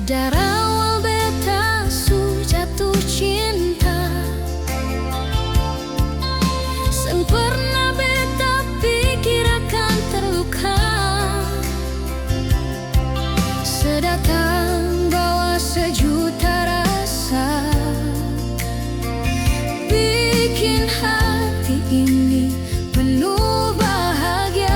Dari awal beta su jatuh cinta, sang pernah beta pikir akan terluka. Sedatang bawa sejuta rasa, bikin hati ini penuh bahagia.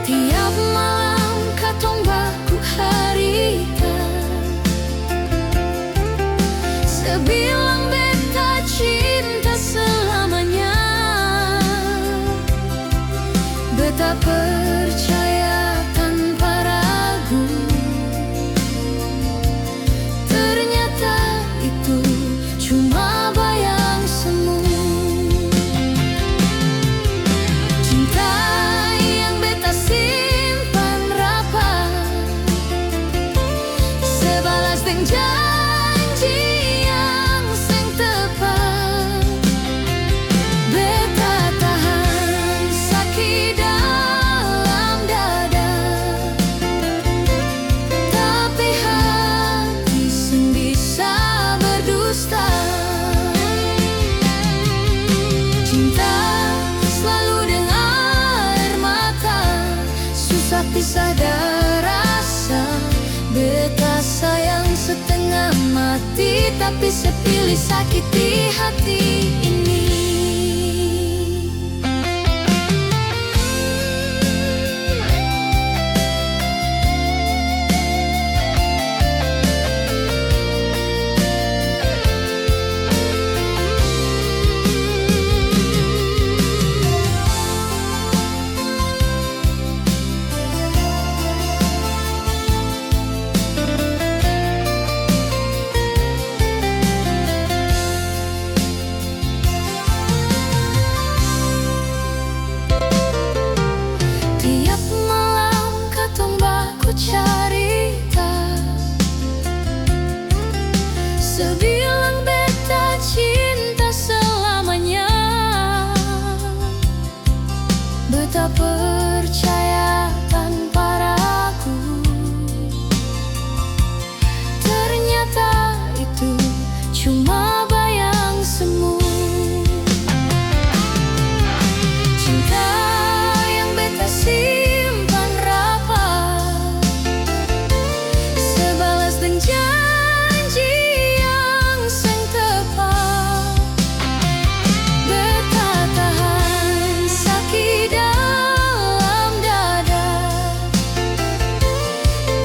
Tiap malam katong baku harita, sebilang beta cinta selamanya. Beta percaya tanpa ragu, ternyata itu cuma bayang semu. Cinta yang beta simpan rapat, sebalas dengan janji yang seng tepat. Beta tahan sakit dalam dada, tapi hati seng bisa berdusta. Cinta selalu dengan air mata, susah pisah dari rasa. Beta sayang setengah mati, tapi sepilih sakiti hati ini. Tiap malam katong baku carita, sebilang beta cinta selamanya. Beta percaya tanpa ragu, ternyata itu cuma bayang semu. Cinta yang beta simpan rapat, sebalas dengan janji yang seng tepat. Beta tahan sakit dalam dada,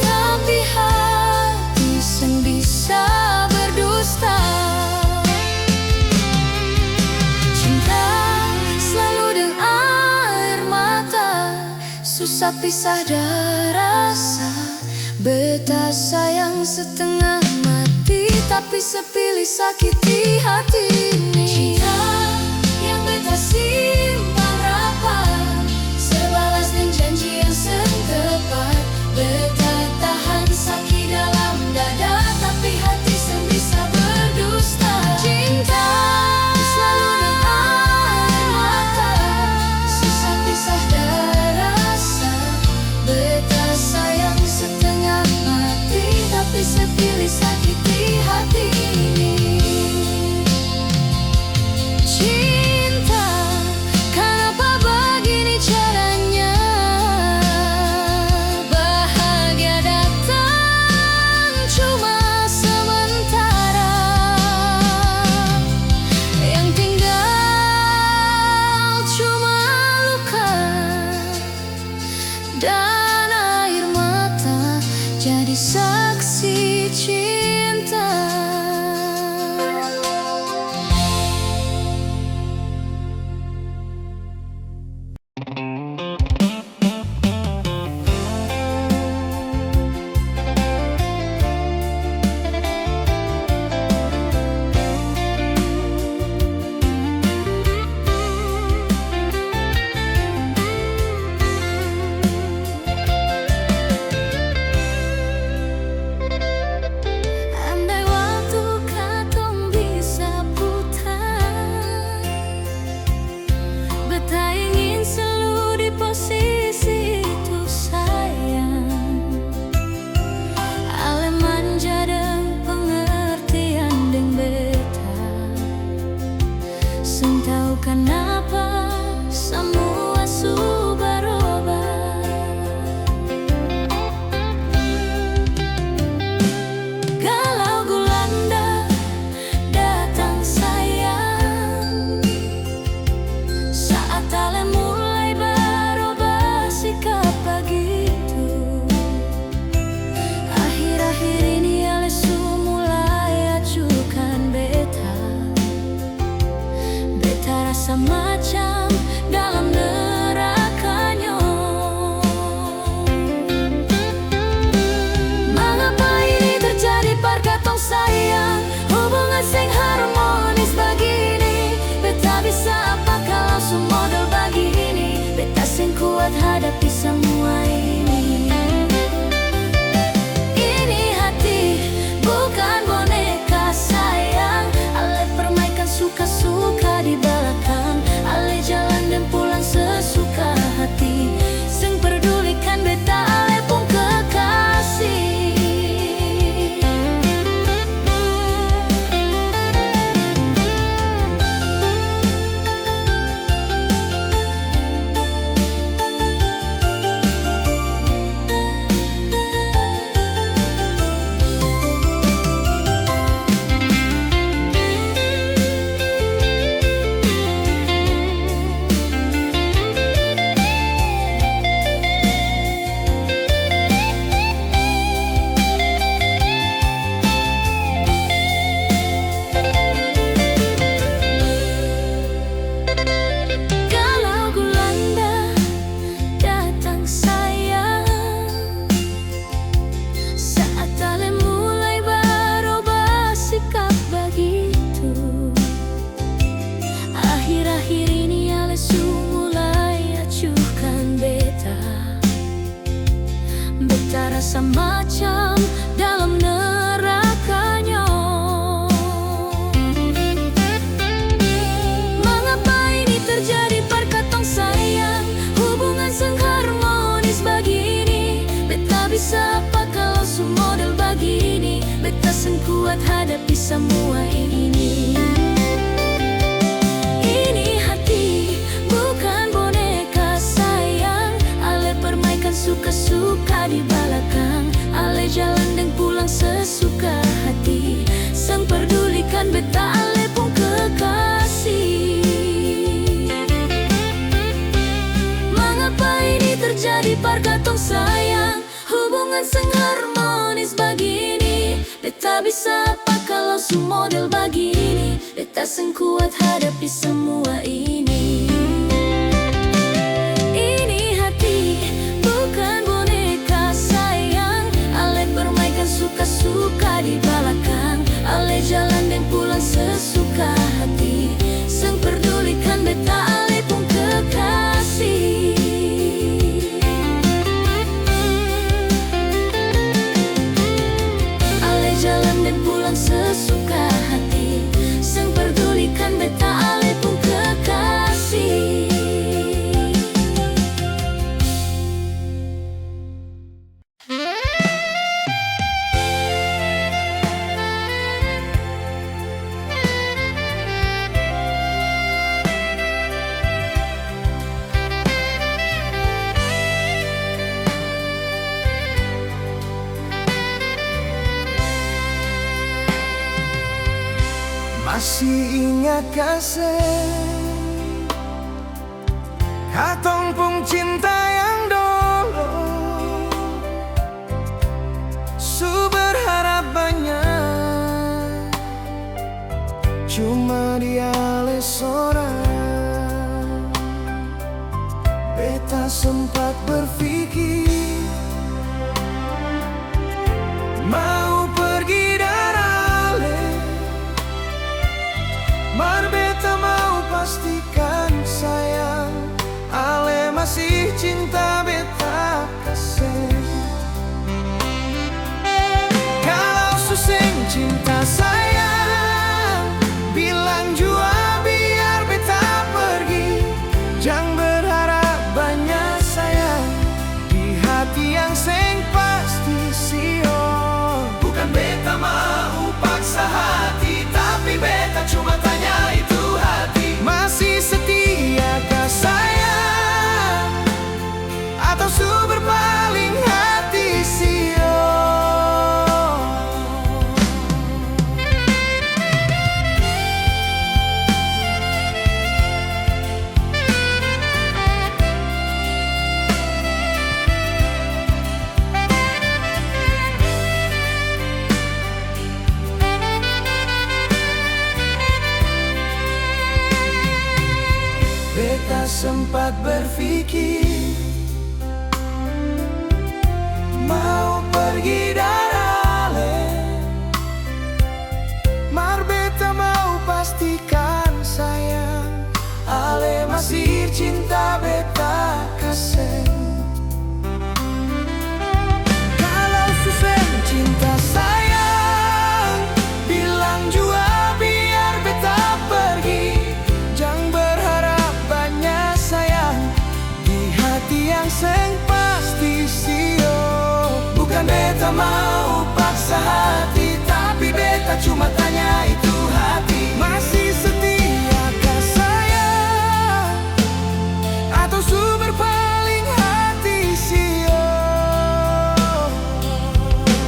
tapi hati seng bisa berdusta. Cinta selalu dengan air mata, susah pisah dari rasa. Beta sayang setengah mati, tapi sepilih sakiti hati ini. Cinta yang beta simpan rapat, sebalas dengan janji yang seng tepat. Beta tahan sakit dalam dada, tapi hati seng bisa berdusta. Cinta selalu dengan air mata, susah pisah dari rasa. Beta sayang setengah mati, tapi sepilih sakiti hati ini. Cinta kuat hadapi semua ini. Ini hati bukan boneka sayang, ale permaikan suka-suka di belakang, ale jalan dan pulang sesuka hati. Seng pedulikan beta ale pun kekasih. Rasa macam dalam nerakanya. Mengapa ini terjadi perkatong sayang, hubungan seng harmonis begini. Beta bisa apa kalau semodel begini, beta seng kuat hadapi semua ini. Ini hati bukan boneka sayang, ale permaikan suka-suka di belakang, ale jalan dan pulang sesuka hati. Sang pedulikan beta ale pun kekasih. Mengapa ini terjadi perkatong sayang, hubungan seng harmonis begini. Beta bisa apa kalau semodel begini, beta seng kuat hadapi semua ini. Ini hati bukan boneka sayang, ale permaikan suka-suka di belakang, ale jalan dan pulang sesuka hati. Seng pedulikan beta ale pun kekasih. Ale jalan dan pulang sesuka hati. Seng pedulikan beta ale pun kekasih. Masih ingat kasih katong pung cinta yang dulu, su berharap banyak, cuma dia le sorang. Beta sempat berpikir mau pergi dari ale, mar beta mau pastikan sayang, ale masih cinta beta kasih. Kalau suseng cinta sayang, bilang jua biar beta pergi. Jangan berharap banyak sayang, di hati yang seng pasti sio. Bukan beta mau paksa hati, tapi beta cuma tanya itu hati masih setiakah sayang. seng pasti siap. Bukan beta mau paksa hati, tapi beta cuma tanya itu hati. Masih setiakah saya atau su berpaling hati siap?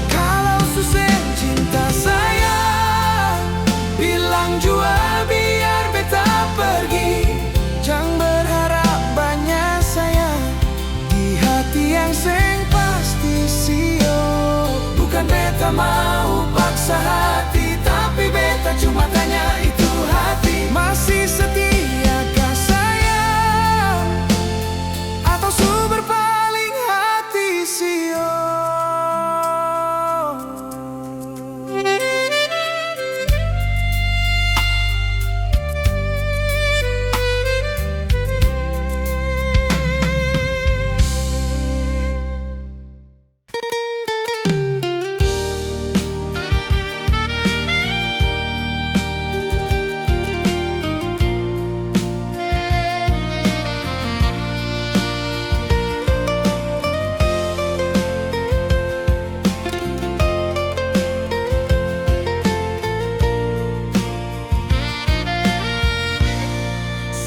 Kalau su seng cinta saya, bilang jua biar beta pergi. Jangan berharap banyak saya di hati yang seng pasti siap. Bukan beta mau paksa hati, tapi beta cuma tanya itu hati. Masih setiakah saya atau su berpaling hati siap?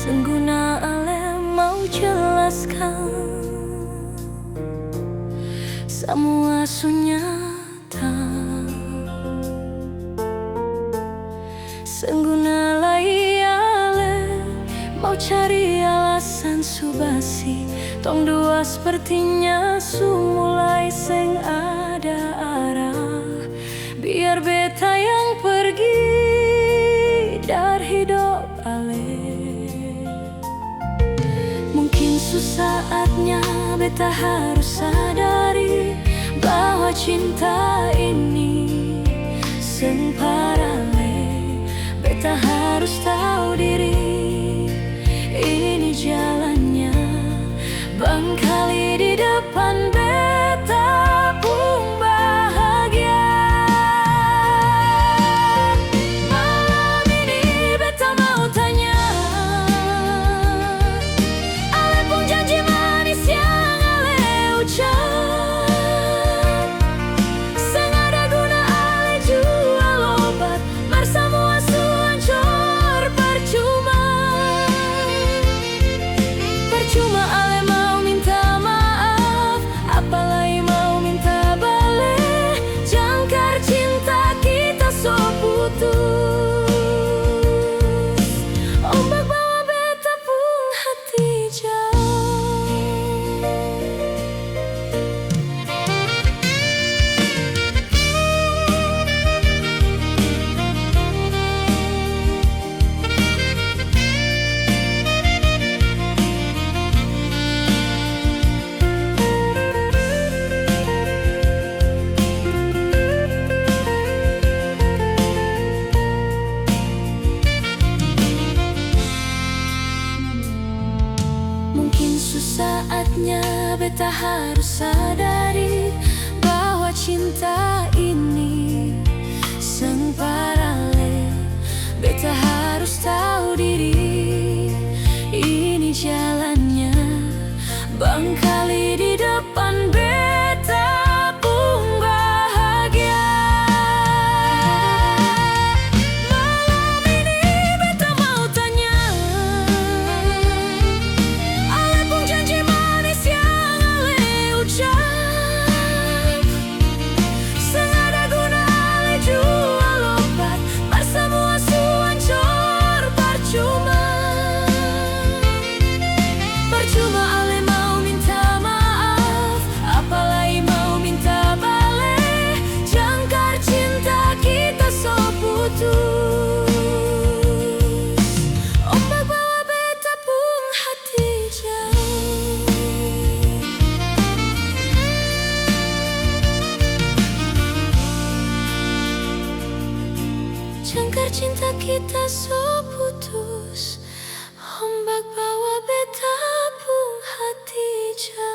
Sengguna ale mau jelaskan semua sunyata. Sengguna lai ale mau cari alasan subasi. Tong dua sepertinya su mulai seng ada arah. Biar beta yang pergi dari hidup ale. Mungkin saatnya beta harus sadari bahwa cinta ini seng parale. Beta harus tahu diri, ini jalannya. Bangkali di depan beta pun bahagia. Malam ini beta mau tanya, ale pun janji manis yang ale ucap. Seng ada guna ale jual obat, bersamua su hancur percuma. Percuma ale mau minta maaf, apalagi mau minta balik. Jangkar cinta kita so putus. Ombak bawa beta pun hati jauh. Mungkin saatnya beta harus sadari bahwa cinta ini seng parale. Beta harus tahu diri, ini jalannya. Bangkali di depan beta pun bahagia. Malam ini beta mau tanya, ale pun janji manis yang ale ucap. Seng ada guna ale jual obat, bersamua su hancur percuma. Percuma ale mau minta maaf, apalagi mau minta balik. Jangkar cinta kita so putus. Ombak bawa beta pun hati jauh. Jangkar cinta kita so putus. Ombak bawa beta pun hati jauh.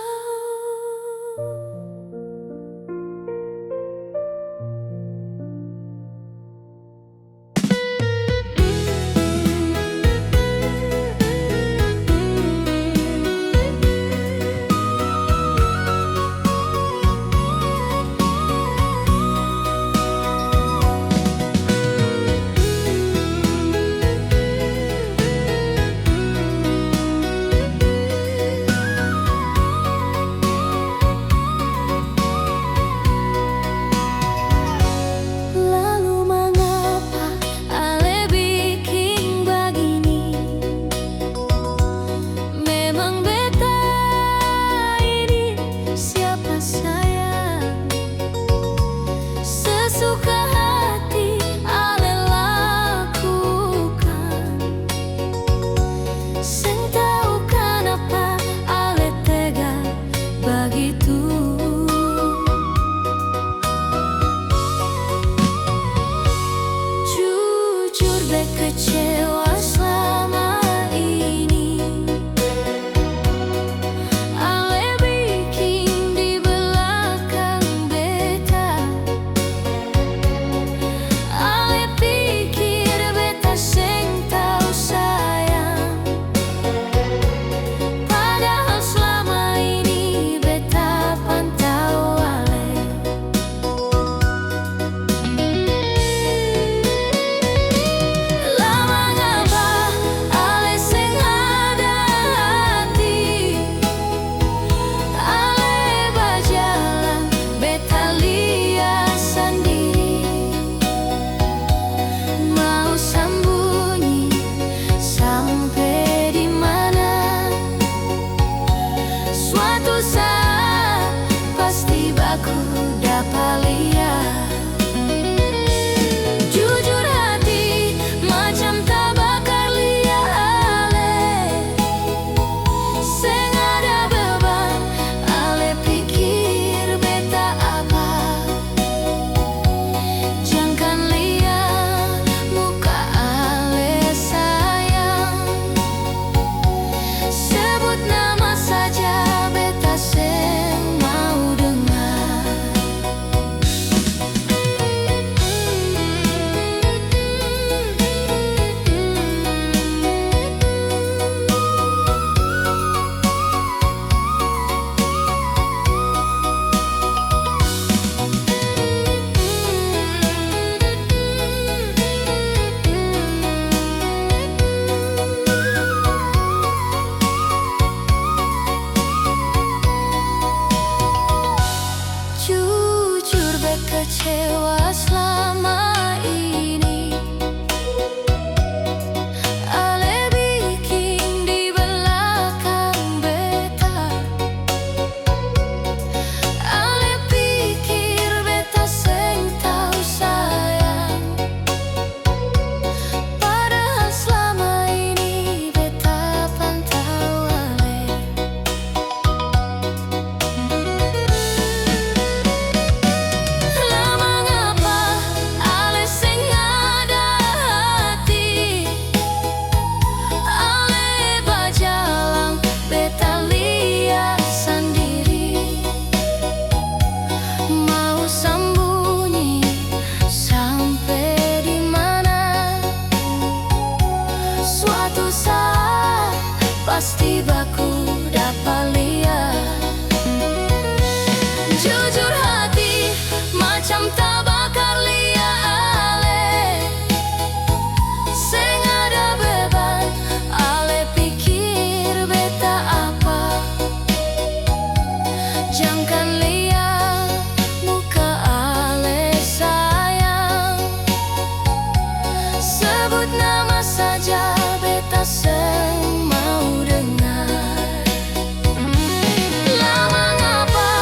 kecewa selama ini. Ale bikin di belakang beta. Ale pikir beta seng tau sayang, padahal selama ini beta pantau ale. Lama ngapa ale seng ada hati. Ale bajalang beta lihat sendiri. Mau sembunyi sampai di mana? Suatu saat pasti baku dapat lihat. Jujur hati macam tabakar liat ale. Seng ada beban, ale pikir beta apa. Jangan lihat muka ale sayang. Sebut nama saja beta seng mau dengar. Lama ngapa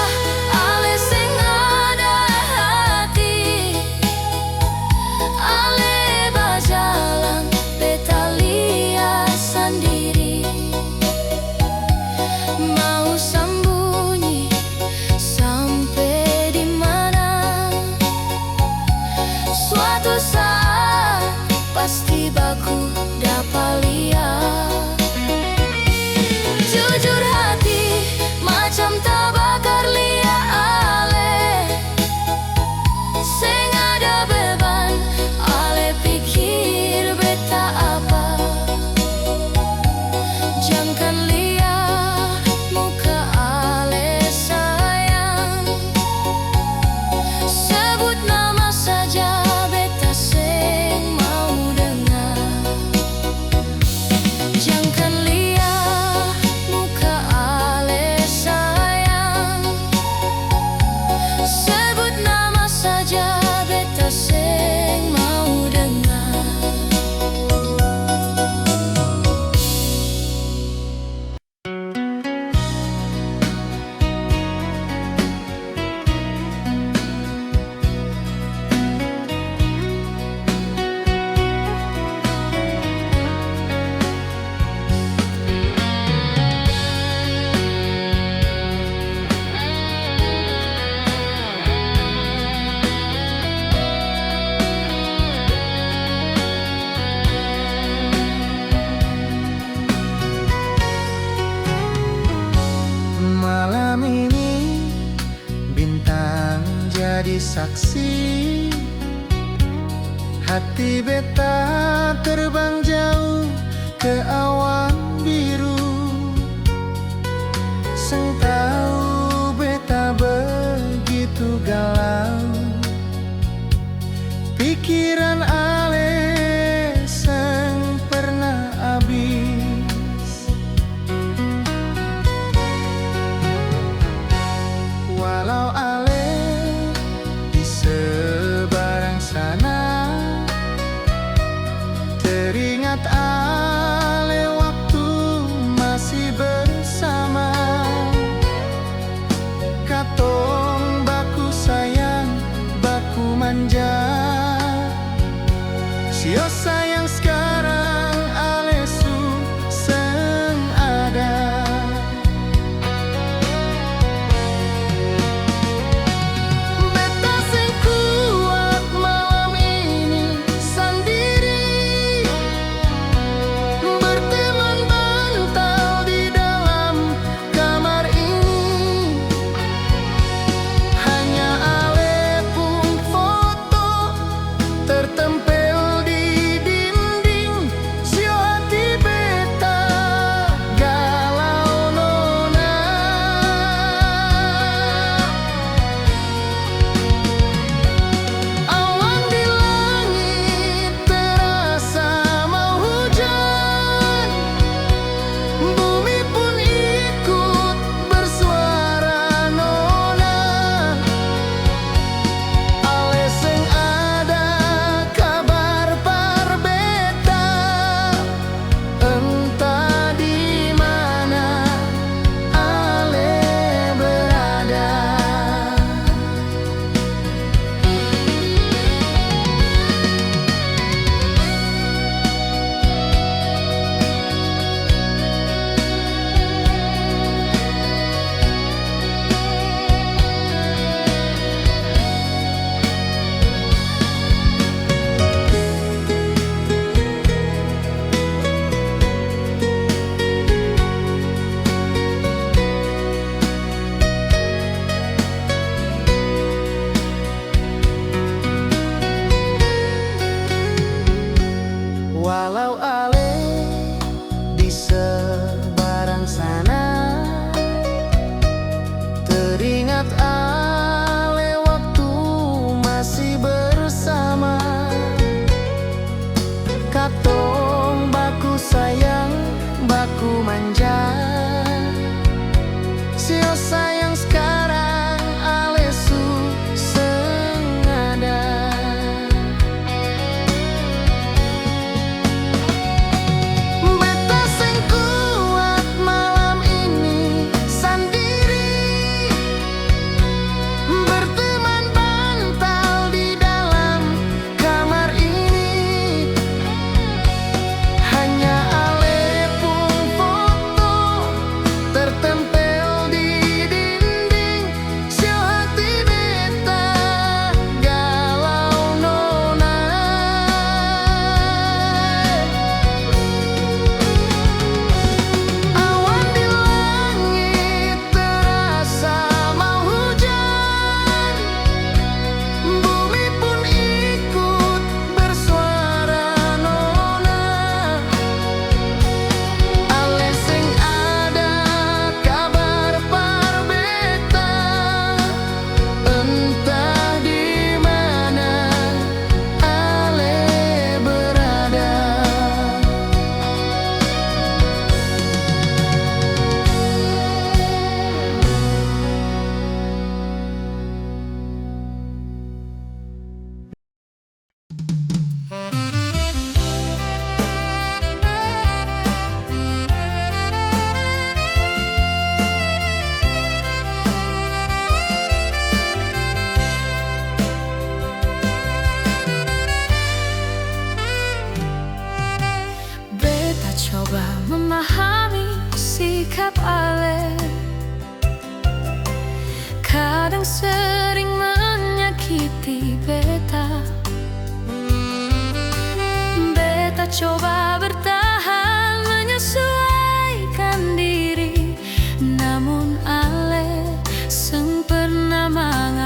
ale seng ada hati. Ale bajalang beta lihat sendiri. Mau sembunyi sampai di mana? Suatu saat pasti baku dapat lihat. Jujur hati macam tabakar liat ale. Seng ada beban, ale pikir beta apa. Jangan lihat muka ale sayang. Sebut nama saja beta seng mau dengar. Jangan lihat muka ale sayang. Sebut nama saja beta seng mau dengar. Malam ini bintang jadi saksi. Hati beta terbang jauh ke awan biru. Seng tahu beta begitu galau. Pikiran ale seng pernah habis. Walau ale di seberang sana, teringat ale waktu masih bersama.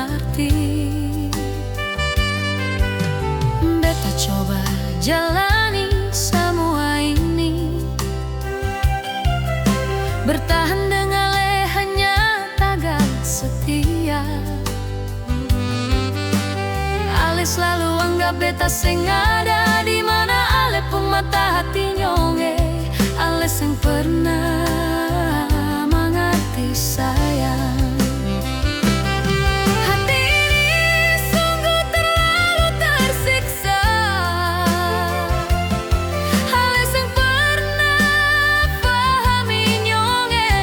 mengerti. Beta coba jalani semua ini, bertahan dengan hanya tagal setia. Ale selalu anggap beta sing ada di mana ale pun mata hati nyonge. Ale sing pernah mengerti sayang. Hati ini sungguh terlalu tersiksa. Ale sing pernah pahami nyonge.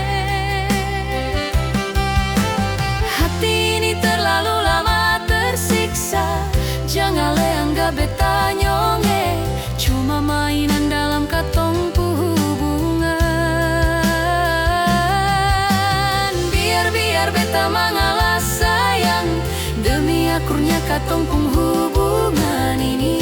Hati ini terlalu lama tersiksa. Jangan le anggap beta nyonge, cuma mainan dalam katong pu hubungan. Biar beta mengalah sayang, demi akurnya katong pun hubungan ini.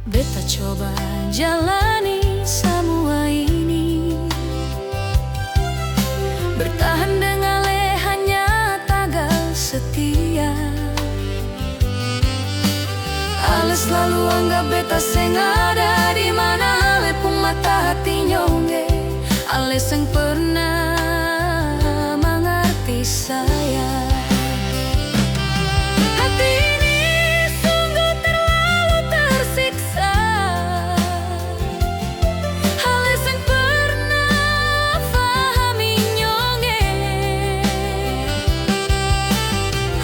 Beta coba jalani semua ini, bertahan dengan hanya tagal setia. Ale selalu anggap beta sing ada di mana ale pun mata hati nyonge. Ale sing pernah mengerti saya. Hati ini sungguh terlalu tersiksa. Ale sing pernah pahami nyonge.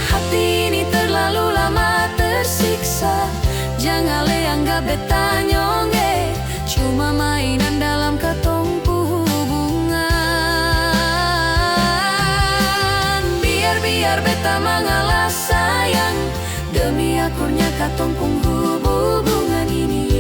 Hati ini terlalu lama tersiksa. Jangan le anggap beta nyonge, cuma mainan dalam katong pu hubungan. Biar beta mengalah sayang, demi akurnya katong pun hubungan ini.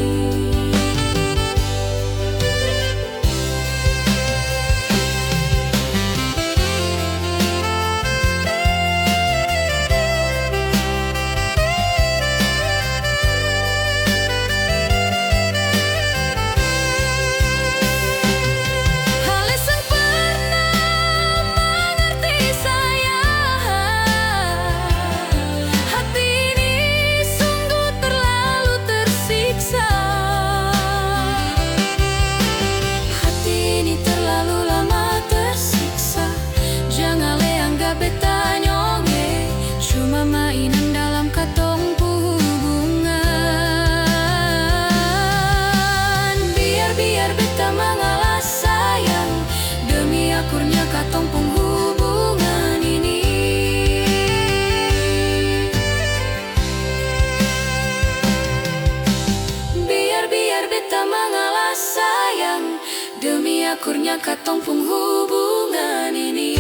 Demi akurnya katong pun hubungan ini.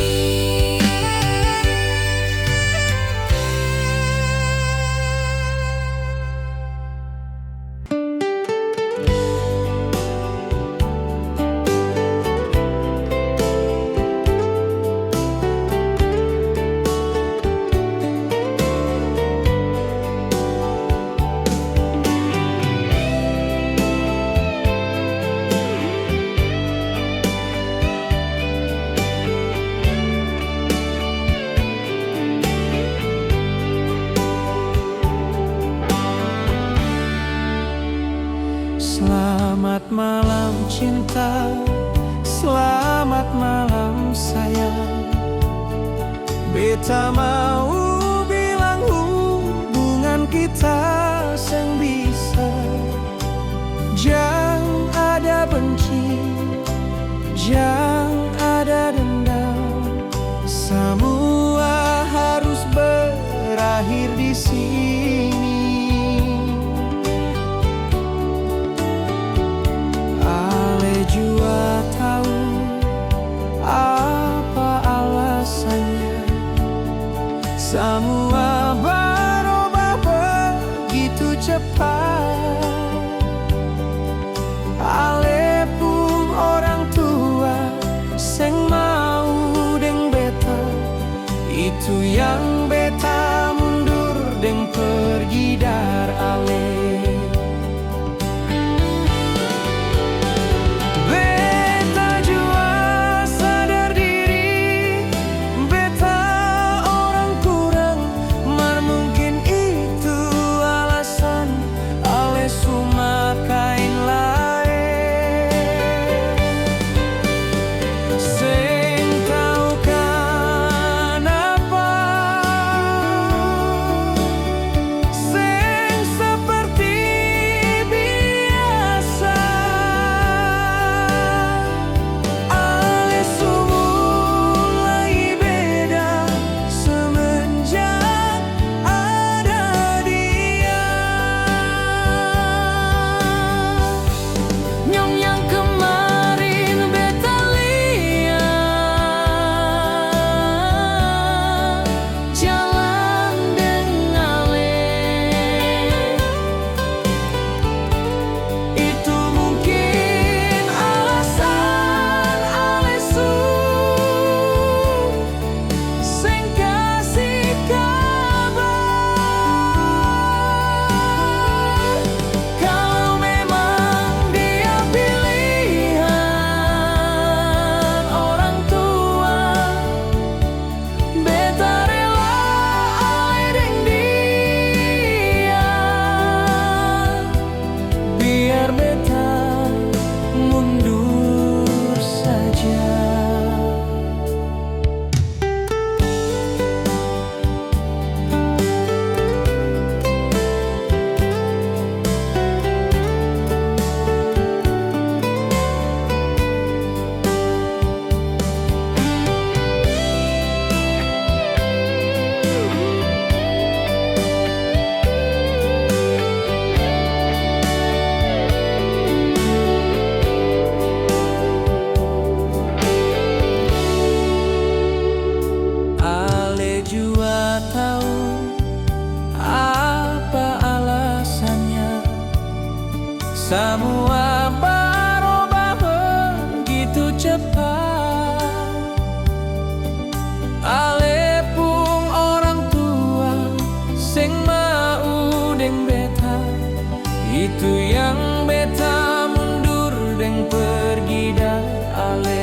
Selamat malam cinta, selamat malam sayang. Beta mau bilang hubungan kita seng bisa. Jangan ada benci, jangan ada dendam. Semua harus berakhir di sini. Jua tahu apa alasannya. Semua berubah begitu cepat. Ale pun orang tua seng mau deng beta. Itu yang beta mundur deng pergi dar ale. Semua berubah begitu cepat. Ale pun orang tua sing mau deng beta, itu yang beta mundur deng pergi dah ale.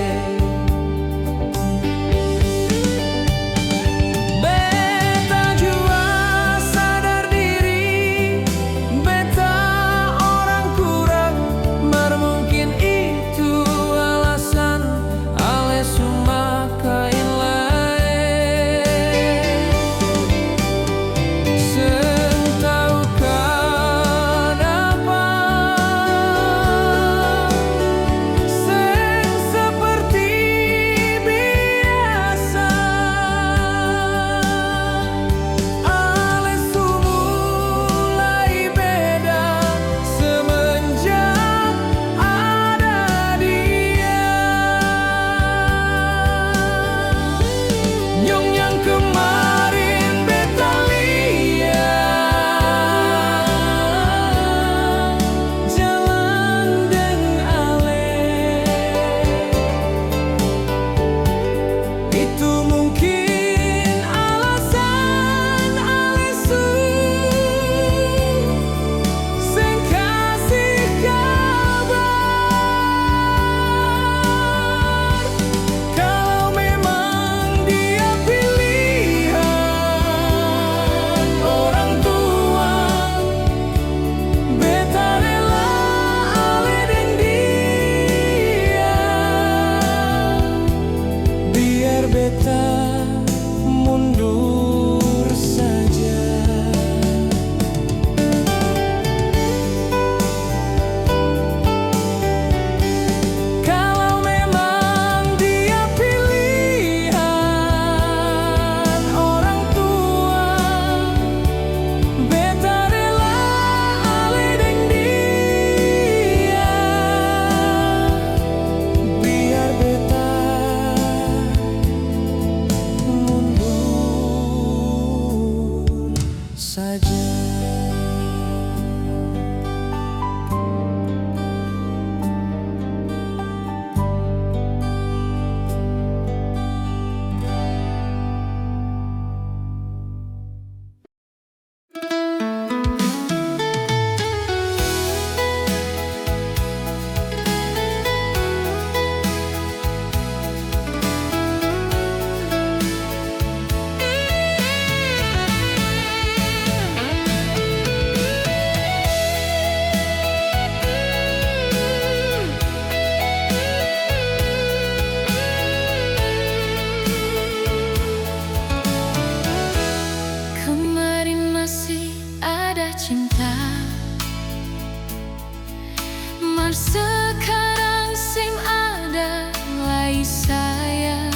Sekarang sim ada lagi sayang.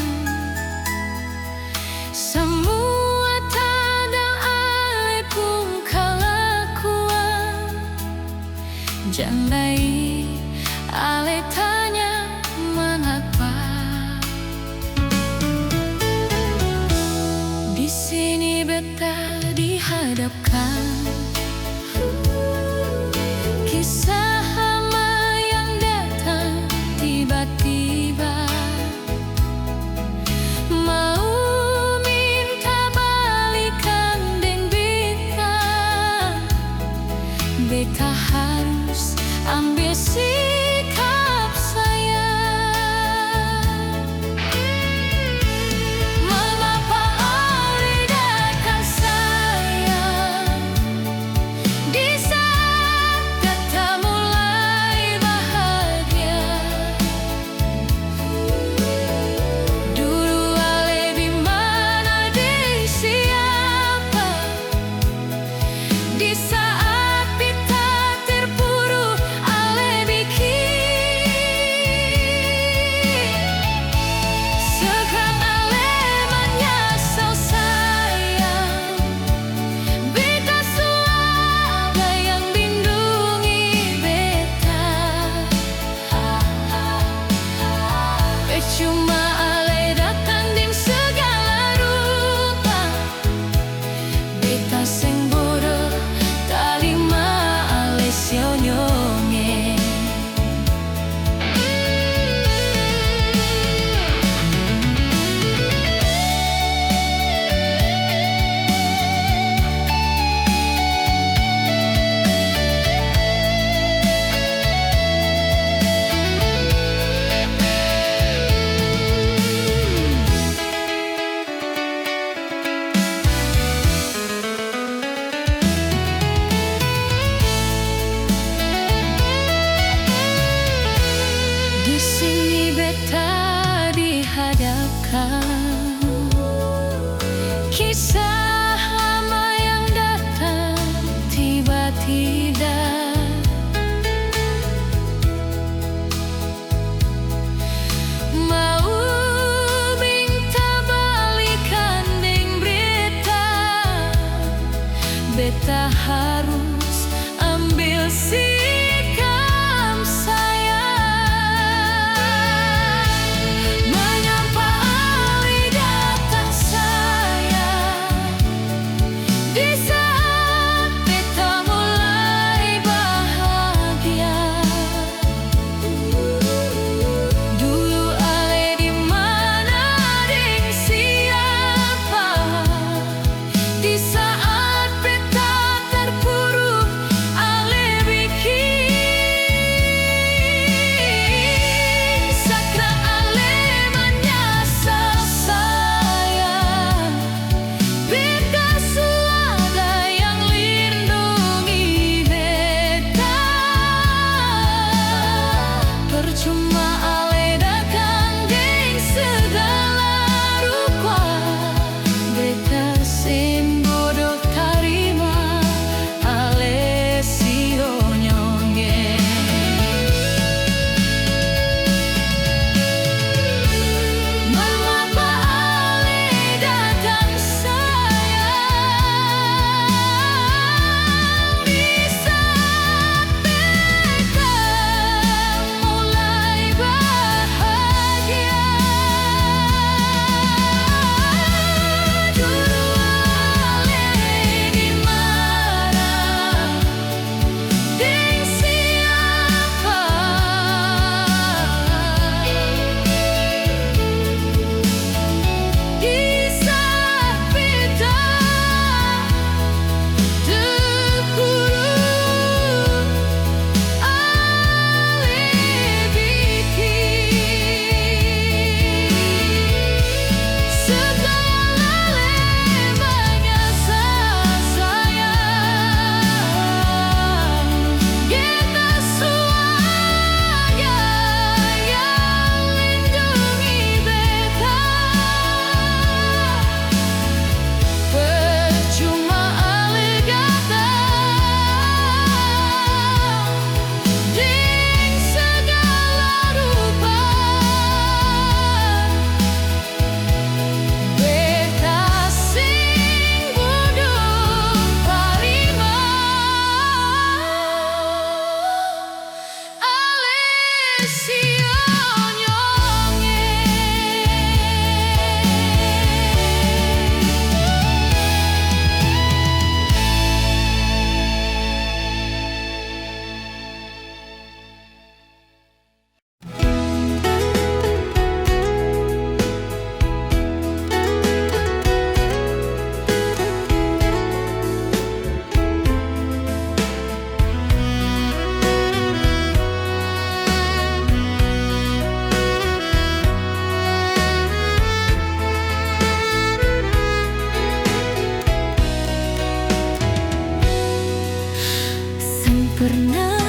Semua tadang ale pun kelakuan. Jandai ale tanya mengapa. Di sini beta dihadapkan kisah tiba-tiba mau minta balikan deng beta. Beta harus ambil sikap sayang. Mengapa ale datang sayang di saat kata mulai bahagia. Di saat beta terpuruk ale bikin kita harus ambil sikap sayang. Mengapa alih datang sayang di saat kita mulai bahagia? Dulu ale di mana deng siapa? Di saat beta terpuruk ale bikin sakra ale menyasar sayang. Beta suada yang lindungi beta. Percuma ale datang deng segala rupa. Beta sing bodoh tarima ale sio nyonge. Mengapa ale datang sayang di saat beta mulai bahagia? Dulu ale di mana deng siapa? Di saat beta terpuruk ale bikin segala ale menyasar sayang. Kita suaya yang lindungi beta. Percuma ale datang deng segala rupa. Beta sing bodoh tarima ale sio nyonge. Sempurna